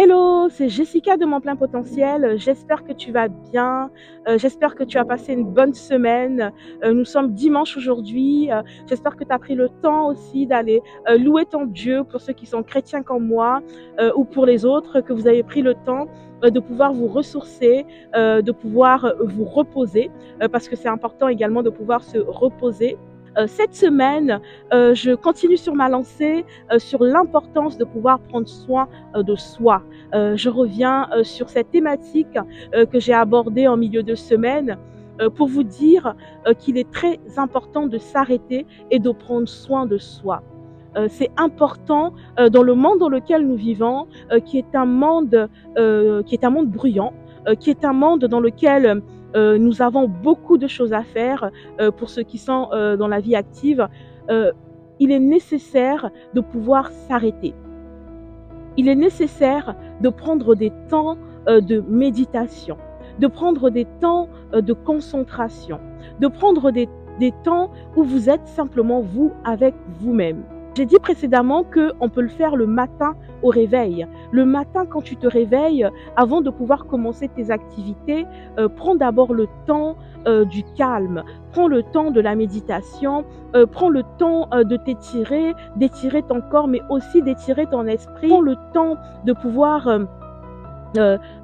Hello, c'est Jessica de Mon Plein Potentiel. J'espère que tu vas bien. J'espère que tu as passé une bonne semaine. Nous sommes dimanche aujourd'hui. J'espère que tu as pris le temps aussi d'aller louer ton Dieu pour ceux qui sont chrétiens comme moi ou pour les autres, que vous avez pris le temps de pouvoir vous ressourcer, de pouvoir vous reposer, parce que c'est important également de pouvoir se reposer. Cette semaine, je continue sur ma lancée sur l'importance de pouvoir prendre soin de soi. Je reviens sur cette thématique que j'ai abordée en milieu de semaine pour vous dire qu'il est très important de s'arrêter et de prendre soin de soi. C'est important dans le monde dans lequel nous vivons, qui est un monde bruyant, qui est un monde dans lequel nous avons beaucoup de choses à faire pour ceux qui sont dans la vie active. Euh, il est nécessaire de pouvoir s'arrêter. Il est nécessaire de prendre des temps de méditation, de prendre des temps de concentration, de prendre des temps où vous êtes simplement vous avec vous-même. J'ai dit précédemment qu'on peut le faire le matin au réveil. Le matin, quand tu te réveilles, avant de pouvoir commencer tes activités, prends d'abord le temps du calme, prends le temps de la méditation, prends le temps de t'étirer, d'étirer ton corps, mais aussi d'étirer ton esprit. Prends le temps de pouvoir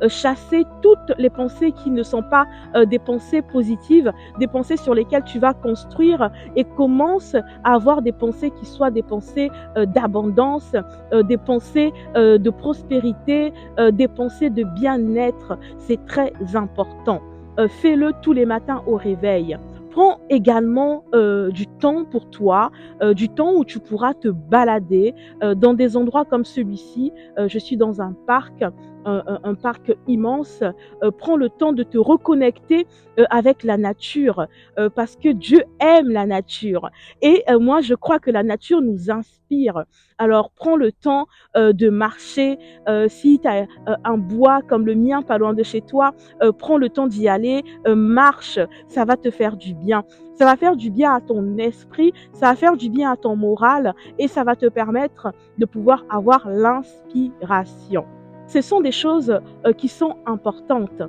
chasser toutes les pensées qui ne sont pas des pensées positives, des pensées sur lesquelles tu vas construire, et commence à avoir des pensées qui soient des pensées d'abondance, des pensées de prospérité, des pensées de bien-être. C'est très important. Fais-le tous les matins au réveil. Prends également du temps pour toi, du temps où tu pourras te balader dans des endroits comme celui-ci. Je suis dans un parc, un parc immense. Prends le temps de te reconnecter avec la nature, parce que Dieu aime la nature. Et moi, je crois que la nature nous inspire. Alors, prends le temps de marcher. Si tu as un bois comme le mien, pas loin de chez toi, prends le temps d'y aller, marche, ça va te faire du bien. Ça va faire du bien à ton esprit, ça va faire du bien à ton moral, et ça va te permettre de pouvoir avoir l'inspiration. Ce sont des choses qui sont importantes,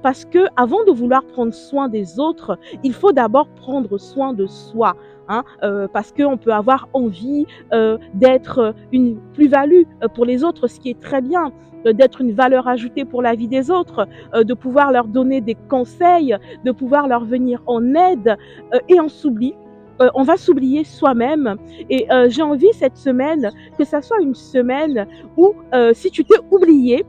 parce que avant de vouloir prendre soin des autres, il faut d'abord prendre soin de soi. Hein, parce qu'on peut avoir envie d'être une plus-value pour les autres, ce qui est très bien, d'être une valeur ajoutée pour la vie des autres, de pouvoir leur donner des conseils, de pouvoir leur venir en aide, et on va s'oublier soi-même. Et j'ai envie cette semaine que ça soit une semaine où si tu t'es oublié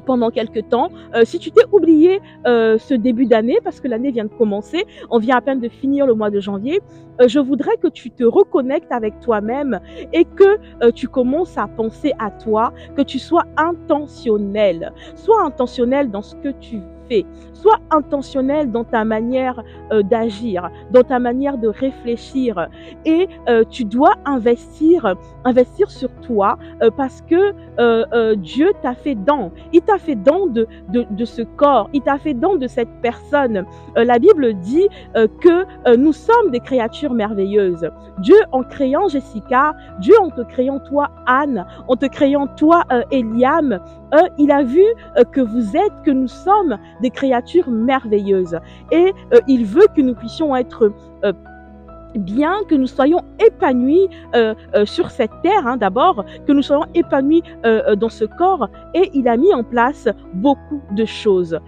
pendant quelques temps. Si tu t'es oublié ce début d'année, parce que l'année vient de commencer, on vient à peine de finir le mois de janvier, je voudrais que tu te reconnectes avec toi-même et que tu commences à penser à toi, que tu sois intentionnel. Sois intentionnel dans ce que tu fais. Sois intentionnel dans ta manière d'agir, dans ta manière de réfléchir. Et tu dois investir sur toi, parce que Dieu t'a fait don. Il t'a fait don de ce corps. Il t'a fait don de cette personne. La Bible dit que nous sommes des créatures merveilleuses. Dieu, en créant Jessica, Dieu, en te créant toi, Anne, en te créant toi, Eliam, il a vu que nous sommes des créatures merveilleuses. Et il veut que nous puissions être bien, que nous soyons épanouis sur cette terre, hein, d'abord, que nous soyons épanouis dans ce corps, et il a mis en place beaucoup de choses.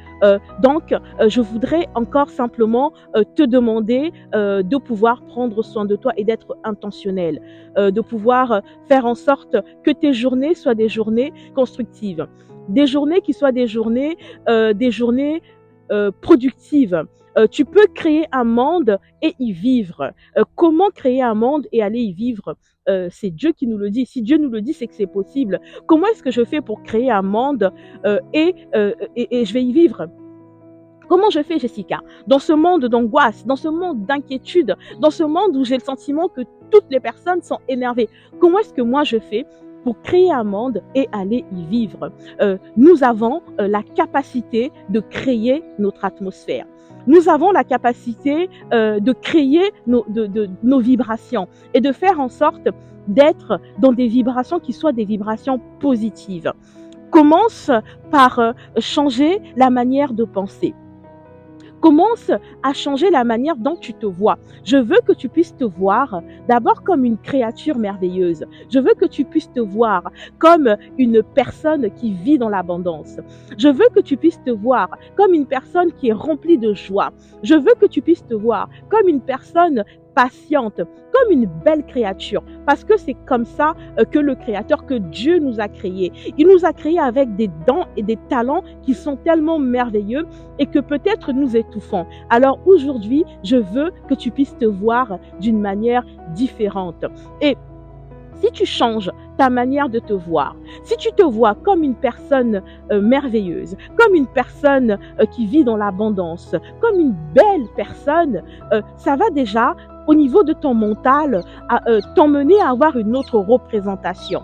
Donc, je voudrais encore simplement te demander de pouvoir prendre soin de toi et d'être intentionnel, de pouvoir faire en sorte que tes journées soient des journées constructives, des journées qui soient des journées productives. Tu peux créer un monde et y vivre. Comment créer un monde et aller y vivre? C'est Dieu qui nous le dit. Si Dieu nous le dit, c'est que c'est possible. Comment est-ce que je fais pour créer un monde et je vais y vivre? Comment je fais, Jessica? Dans ce monde d'angoisse, dans ce monde d'inquiétude, dans ce monde où j'ai le sentiment que toutes les personnes sont énervées, comment est-ce que moi je fais pour créer un monde et aller y vivre? Nous avons la capacité de créer notre atmosphère. Nous avons la capacité de créer nos vibrations et de faire en sorte d'être dans des vibrations qui soient des vibrations positives. Commence par changer la manière de penser. Commence à changer la manière dont tu te vois. Je veux que tu puisses te voir d'abord comme une créature merveilleuse. Je veux que tu puisses te voir comme une personne qui vit dans l'abondance. Je veux que tu puisses te voir comme une personne qui est remplie de joie. Je veux que tu puisses te voir comme une personne patiente, comme une belle créature, parce que c'est comme ça que le Créateur, que Dieu nous a créés. Il nous a créés avec des dons et des talents qui sont tellement merveilleux et que peut-être nous étouffons. Alors aujourd'hui, je veux que tu puisses te voir d'une manière différente. Et si tu changes ta manière de te voir, si tu te vois comme une personne merveilleuse, comme une personne qui vit dans l'abondance, comme une belle personne, ça va déjà, au niveau de ton mental, t'emmener à avoir une autre représentation.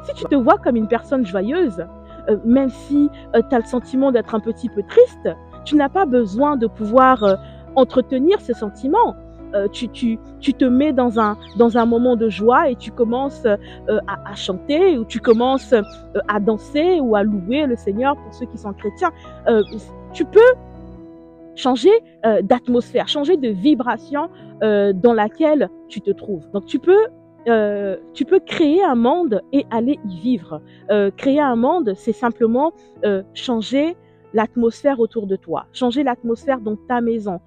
Si tu te vois comme une personne joyeuse, même si tu as le sentiment d'être un petit peu triste, tu n'as pas besoin de pouvoir entretenir ce sentiment. Tu te mets dans un moment de joie et tu commences à chanter, ou tu commences à danser ou à louer le Seigneur pour ceux qui sont chrétiens. Tu peux changer d'atmosphère, changer de vibration dans laquelle tu te trouves. Donc tu peux créer un monde et aller y vivre. Créer un monde, c'est simplement changer l'atmosphère autour de toi, changer l'atmosphère dans ta maison.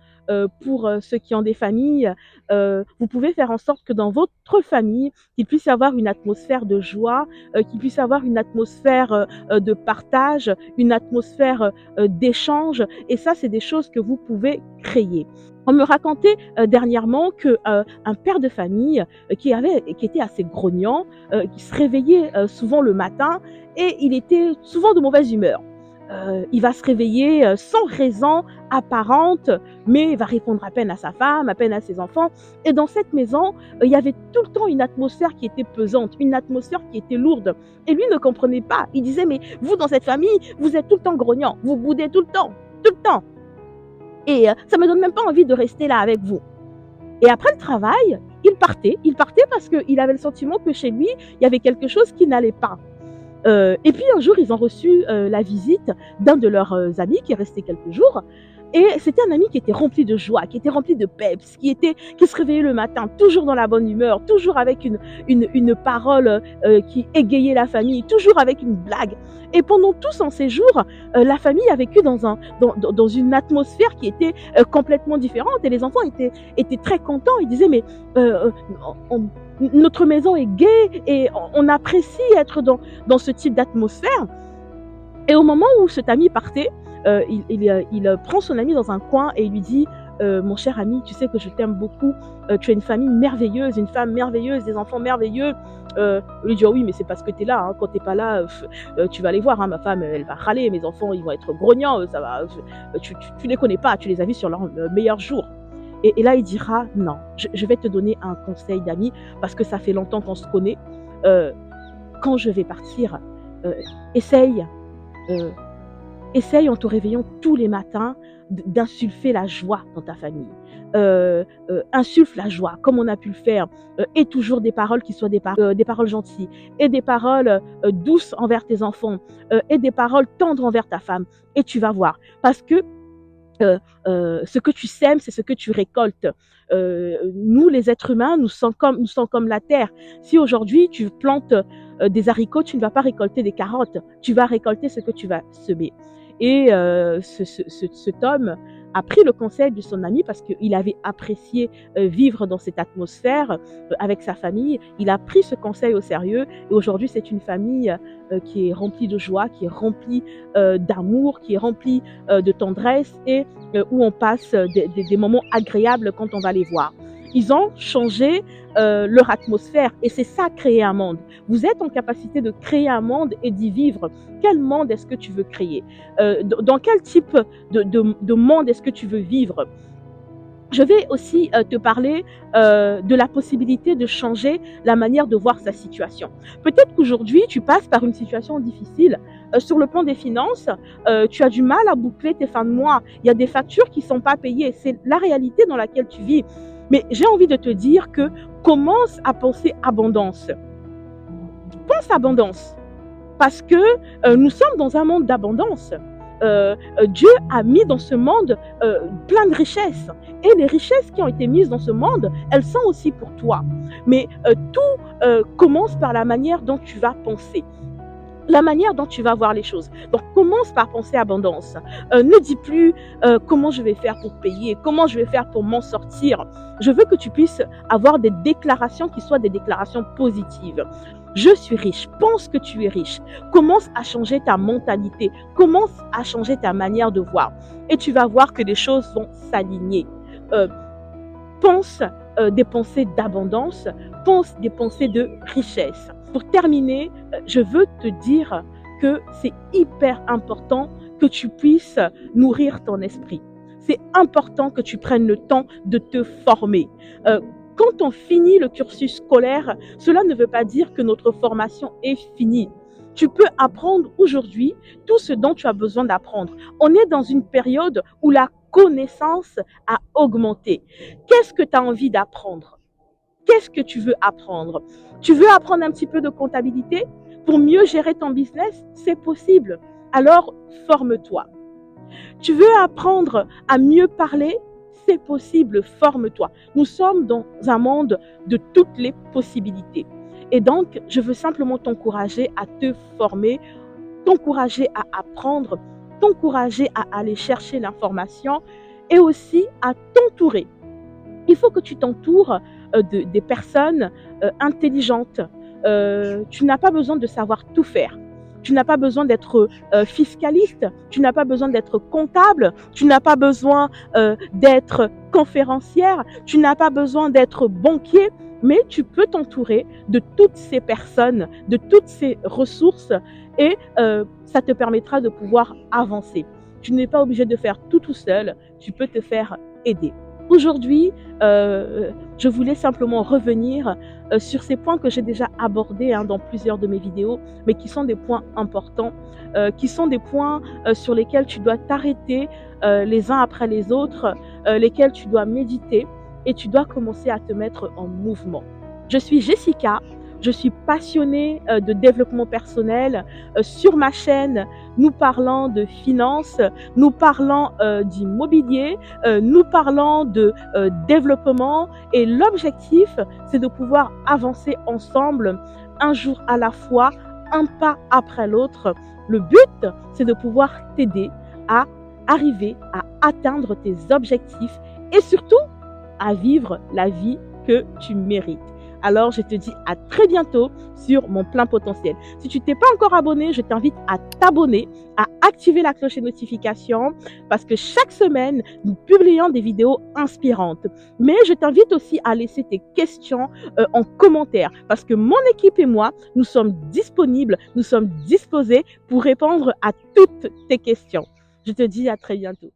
Pour ceux qui ont des familles, vous pouvez faire en sorte que dans votre famille, qu'il puisse y avoir une atmosphère de joie, qu'il puisse y avoir une atmosphère de partage, une atmosphère d'échange. Et ça, c'est des choses que vous pouvez créer. On me racontait dernièrement que un père de famille qui était assez grognon, qui se réveillait souvent le matin et il était souvent de mauvaise humeur. Il va se réveiller sans raison apparente, mais il va répondre à peine à sa femme, à peine à ses enfants. Et dans cette maison, il y avait tout le temps une atmosphère qui était pesante, une atmosphère qui était lourde. Et lui ne comprenait pas. Il disait, mais vous, dans cette famille, vous êtes tout le temps grognant, vous boudez tout le temps. Et ça me donne même pas envie de rester là avec vous. Et après le travail, il partait. Il partait parce qu'il avait le sentiment que chez lui, il y avait quelque chose qui n'allait pas. Et puis un jour, ils ont reçu la visite d'un de leurs amis qui est resté quelques jours. Et c'était un ami qui était rempli de joie, qui était rempli de peps, qui se réveillait le matin, toujours dans la bonne humeur, toujours avec une parole qui égayait la famille, toujours avec une blague. Et pendant tout son séjour, la famille a vécu dans une atmosphère qui était complètement différente. Et les enfants étaient très contents. Ils disaient, mais notre maison est gaie et on apprécie être dans ce type d'atmosphère. Et au moment où cet ami partait, il prend son ami dans un coin et il lui dit, mon cher ami, tu sais que je t'aime beaucoup, tu as une famille merveilleuse, une femme merveilleuse, des enfants merveilleux. Il lui dit, oh oui, mais c'est parce que tu es là, hein. Quand tu n'es pas là, tu vas aller voir, hein. Ma femme, elle va râler, mes enfants, ils vont être grognants, ça va, tu les connais pas, tu les as vus sur leur meilleur jour. Et là, il dira, non, je vais te donner un conseil d'ami, parce que ça fait longtemps qu'on se connaît. Quand je vais partir, essaye en te réveillant tous les matins d'insulfer la joie dans ta famille. Insuffle la joie, comme on a pu le faire, et toujours des paroles qui soient des paroles gentilles, et des paroles douces envers tes enfants, et des paroles tendres envers ta femme. Et tu vas voir, parce que ce que tu sèmes, c'est ce que tu récoltes. Nous, les êtres humains, nous sommes comme la terre. Si aujourd'hui tu plantes des haricots, tu ne vas pas récolter des carottes. Tu vas récolter ce que tu vas semer. Et cet homme a pris le conseil de son ami parce qu'il avait apprécié vivre dans cette atmosphère avec sa famille. Il a pris ce conseil au sérieux et aujourd'hui c'est une famille qui est remplie de joie, qui est remplie d'amour, qui est remplie de tendresse et où on passe des moments agréables quand on va les voir. Ils ont changé leur atmosphère et c'est ça, créer un monde. Vous êtes en capacité de créer un monde et d'y vivre. Quel monde est-ce que tu veux créer? Dans quel type de monde est-ce que tu veux vivre? Je vais aussi te parler de la possibilité de changer la manière de voir sa situation. Peut-être qu'aujourd'hui, tu passes par une situation difficile. Sur le plan des finances, tu as du mal à boucler tes fins de mois. Il y a des factures qui ne sont pas payées. C'est la réalité dans laquelle tu vis. Mais j'ai envie de te dire que commence à penser abondance. Pense abondance. parce que nous sommes dans un monde d'abondance. Dieu a mis dans ce monde plein de richesses. Et les richesses qui ont été mises dans ce monde, elles sont aussi pour toi. Mais tout commence par la manière dont tu vas penser, la manière dont tu vas voir les choses. Donc, commence par penser abondance. Ne dis plus comment je vais faire pour payer, comment je vais faire pour m'en sortir. Je veux que tu puisses avoir des déclarations qui soient des déclarations positives. Je suis riche. Pense que tu es riche. Commence à changer ta mentalité. Commence à changer ta manière de voir. Et tu vas voir que les choses vont s'aligner. Euh, pense des pensées d'abondance. Pense des pensées de richesse. Pour terminer, je veux te dire que c'est hyper important que tu puisses nourrir ton esprit. C'est important que tu prennes le temps de te former. Quand on finit le cursus scolaire, cela ne veut pas dire que notre formation est finie. Tu peux apprendre aujourd'hui tout ce dont tu as besoin d'apprendre. On est dans une période où la connaissance a augmenté. Qu'est-ce que tu as envie d'apprendre? Qu'est-ce que tu veux apprendre? Tu veux apprendre un petit peu de comptabilité pour mieux gérer ton business? C'est possible. Alors, forme-toi. Tu veux apprendre à mieux parler? C'est possible, forme-toi. Nous sommes dans un monde de toutes les possibilités. Et donc, je veux simplement t'encourager à te former, t'encourager à apprendre, t'encourager à aller chercher l'information et aussi à t'entourer. Il faut que tu t'entoures des personnes intelligentes. Tu n'as pas besoin de savoir tout faire. Tu n'as pas besoin d'être fiscaliste, tu n'as pas besoin d'être comptable, tu n'as pas besoin d'être conférencière, tu n'as pas besoin d'être banquier, mais tu peux t'entourer de toutes ces personnes, de toutes ces ressources et ça te permettra de pouvoir avancer. Tu n'es pas obligé de faire tout seul, tu peux te faire aider. Aujourd'hui, je voulais simplement revenir sur ces points que j'ai déjà abordés dans plusieurs de mes vidéos, mais qui sont des points importants, qui sont des points sur lesquels tu dois t'arrêter les uns après les autres, lesquels tu dois méditer et tu dois commencer à te mettre en mouvement. Je suis Jessica. Je suis passionnée de développement personnel. Sur ma chaîne, nous parlons de finances, nous parlons d'immobilier, nous parlons de développement et l'objectif, c'est de pouvoir avancer ensemble, un jour à la fois, un pas après l'autre. Le but, c'est de pouvoir t'aider à arriver à atteindre tes objectifs et surtout à vivre la vie que tu mérites. Alors, je te dis à très bientôt sur mon plein potentiel. Si tu t'es pas encore abonné, je t'invite à t'abonner, à activer la cloche de notification parce que chaque semaine, nous publions des vidéos inspirantes. Mais je t'invite aussi à laisser tes questions en commentaire parce que mon équipe et moi, nous sommes disponibles, nous sommes disposés pour répondre à toutes tes questions. Je te dis à très bientôt.